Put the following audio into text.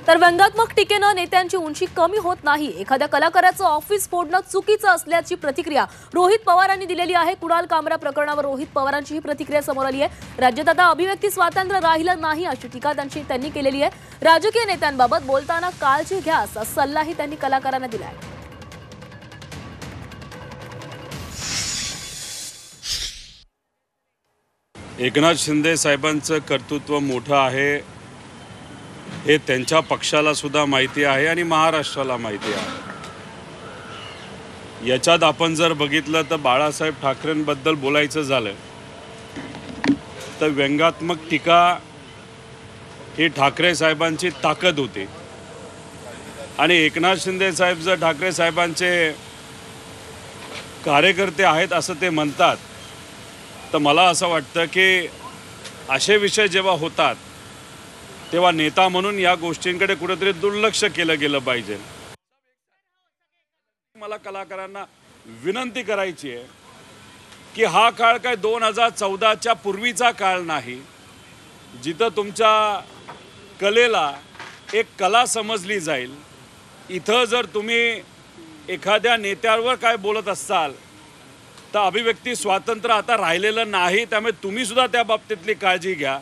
तर व्यंगात्मक टीकेनं नेत्यांची उंची कमी होत नाही। एखाद्या कलाकाराचं ऑफिस फोडणं चुकीचं असल्याची प्रतिक्रिया रोहित पवारांनी दिलेली आहे। कुणाल कामरा प्रकरणावर रोहित पवारांची ही प्रतिक्रिया समोर आली आहे। राज्यात आता अभिव्यक्ती स्वातंत्र्य राहिलं नाही अशी टीका त्यांनी केलेली आहे। राजकीय नेत्यांबाबत बोलताना काळजी घ्या असा सल्लाही त्यांनी कलाकारांना दिला आहे। एकनाथ शिंदे साहेबांचं कर्तृत्व मोठं आहे हे त्यांच्या पक्षाला सुद्धा माहिती आहे आणि महाराष्ट्राला माहिती आहे। याच्यात आपण जर बघितलं तर बाळासाहेब ठाकरेंबद्दल बोलायचं झालं तर व्यंगात्मक टीका ही ठाकरे साहेबांची ताकद होती आणि एकनाथ शिंदे साहेब जर ठाकरे साहेबांचे कार्यकर्ते आहेत असं ते म्हणतात तर मला असं वाटतं की असे विषय जेव्हा होतात तेव्हा नेता म्हणून या गोष्टींकडे कुठेतरी दुर्लक्ष केलं गेलं पाहिजे। मला कलाकारांना विनंती करायची आहे की हा काळ काय 2014च्या पूर्वीचा काळ नाही जिथं तुमच्या कलेला एक कला समजली जाईल। इथं जर तुम्ही एखाद्या नेत्यावर काय बोलत असाल तर अभिव्यक्ती स्वातंत्र्य आता राहिलेलं नाही, त्यामुळे तुम्ही सुद्धा त्या बाबतीतली काळजी घ्या।